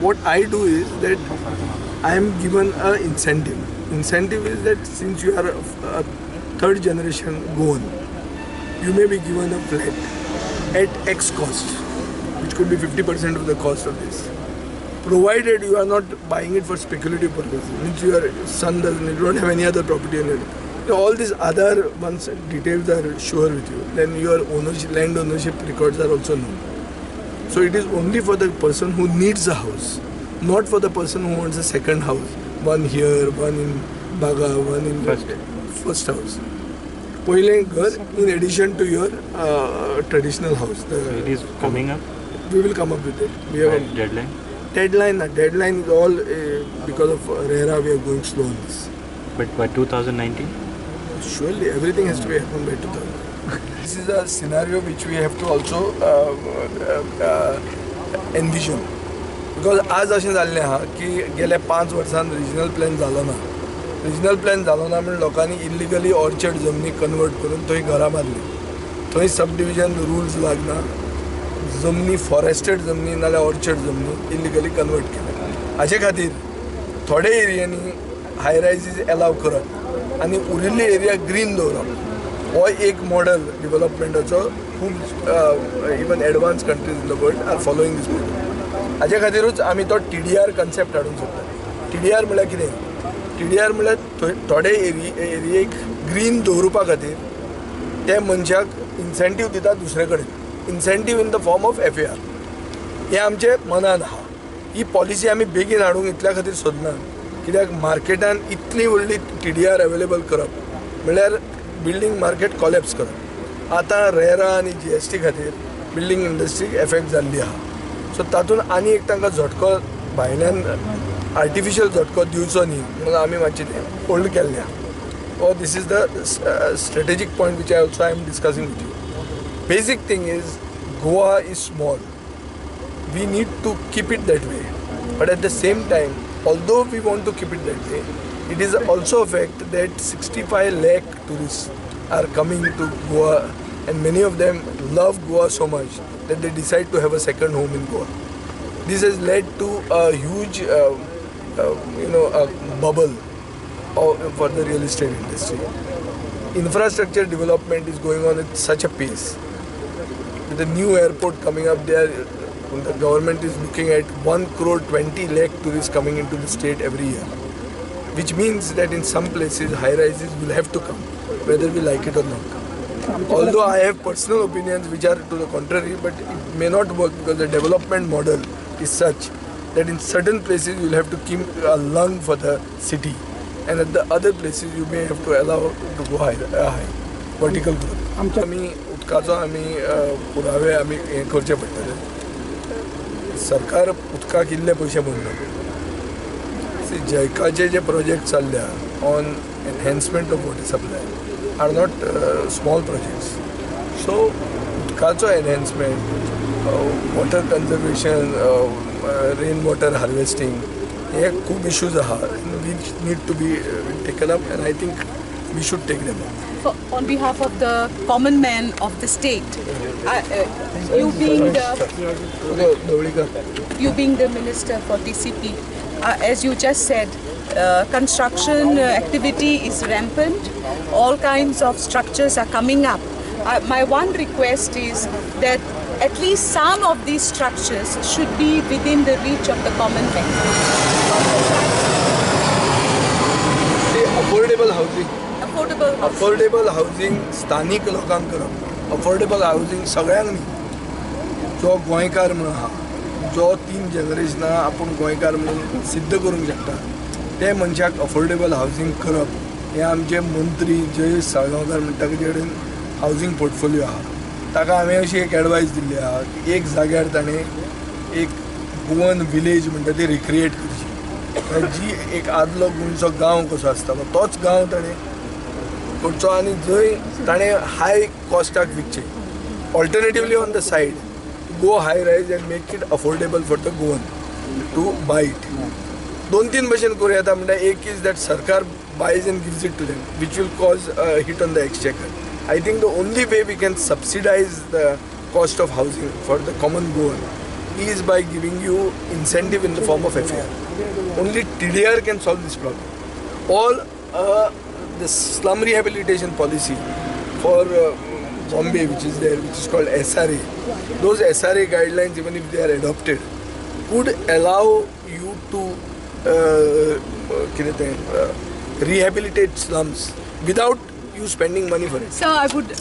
What I do is that I am given an incentive. Incentive is that since you are a third generation Goan, you may be given a flat at X cost, which could be 50% of the cost of this. Provided you are not buying it for speculative purposes, means your son doesn't, you don't have any other property in it. All these other ones details are sure with you. Then your ownership, land ownership records are also known. So it is only for the person who needs a house, not for the person who wants a second house. One here, one in Baga, one in first house. Poile ghar in addition to your traditional house. So it is coming up? We will come up with it. We have a deadline? Deadline is all because of RERA we are going slow on this. But by 2019? Surely everything has to be happened by 2000. This is a scenario which we have to also envision. Because आज अशें जाल्लें आहा की गेल्या 5 वर्सान regional plan जालो ना. Regional plan जालो ना म्हणून लोकांनी इल्लिगली ऑर्चर्ड जमनी कन्वर्ट करून थंय घरां बांदली. थंय सब डिविजन रुल्स लागना. जमनी फॉरेस्टेड जमनी नाल्यार ऑर्चर्ड जमनी इल्लिगली कन्वर्ट केल्या. हाचे खातीर थोडे एरियांनी हाय रायजीस एलाव करप आनी उरिल्ली एरिया ग्रीन दवरप. हो एक मॉडल डेव्हलपमेंटाचो खूब even advance countries in the world are following these model. हाचे खातीरूच आमी तो TDR कन्सेप्ट हाडूंक सोदता. TDR म्हळ्यार कितें? TDR म्हळ्यार थोडे एरियेक ग्रीन दवरुपा खातीर ते मनशाक इन्सेंटीव दिता दुसरे कडेन. Incentive in the form of FAR. हे आमचे मनान आहा. ही पॉलिसी आमी बेगीन हाडूंक इतल्या खातीर सोदना कित्याक मार्केटान इतली व्हडली TDR अवेलेबल करप म्हळ्यार बिल्डींग मार्केट कॉलेप्स करप. आतां RERA आनी GST खातीर बिल्डींग इंडस्ट्रीक एफेक्ट जाल्ली आहा. सो तातूंत आनी एक तांकां झटको भायल्यान आर्टिफिशियल झटको दिवचो न्ही म्हणून आमी मातशें तें होल्ड केल्लें आहा. और this is the strategic point which I am discussing with you. Basic thing is Goa is small. We need to keep it that way. But at the same time, although we want to keep it that way, it is also a fact that 65 lakh tourists are coming to Goa, and many of them love Goa so much that they decide to have a second home in Goa. This has led to a huge a bubble for the real estate industry. Infrastructure development is going on at such a pace. With the new airport coming up there, the government is looking at 1,20 lakh tourists coming into the state every year, which means that in some places high-rises will have to come, whether we like it or not. Although I have personal opinions which are to the contrary, but it may not work because the development model is such that in certain places you will have to keep a lung for the city, and at the other places you may have to allow to go high vertical growth. आमी उदकाचो आमी पुरावे आमी हे करचे पडटले. सरकार उदकाक इल्ले पयशे भरना. JICAचे जे प्रोजेक्ट चालल्या on enhancement of water supply are not small projects. So उदकाचो enhancement, water conservation, rain water harvesting हे खूब इश्यूज आहा which need to be taken up, and I think we should take them up. On behalf of the common man of the state, you being the minister for TCP, as you just said, construction activity is rampant. All kinds of structures are coming up. My one request is that at least some of these structures should be within the reach of the common man. Affordable housing. Affordable housing स्थानिक लोकांक करप. Affordable housing सगळ्यांक न्ही. जो गोंयकार म्हणून आहा, जो 3 जनरेशनां आपूण गोंयकार म्हणून सिद्ध करूंक शकता, ते मनशाक अफोर्डेबल हावजिंग करप हे आमचे मंत्री जयेश साळगांवकार म्हणटा तेजे कडेन हावजिंग पोर्टफोलियो आहा. ताका हांवें अशी एक एडवायस दिल्ली आहा की एक जाग्यार ताणें एक गोवन विलेज म्हणटा ती रिक्रिएट करची. जी एक आदलो गोंयचो गांव कसो आसतालो तोच गांव ताणें करचो आनी जंय ताणें हाय कॉस्टाक विकचें. Alternatively on the side go high rise and make it affordable for the Goan to buy it. 2-3 भशेन करूं येता म्हणटा. एक इज दॅट सरकार buys and gives it to them, which will cause hit on the exchequer. I think the only way we can subsidise the cost of housing for the common Goan is by giving you incentive in the form of FAR. Only TDR can solve this problem. All the slum rehabilitation policy for Bombay, which is there, which is called SRA, those SRA guidelines, even if they are adopted, would allow you to rehabilitate slums without you spending money for it. Sir, I would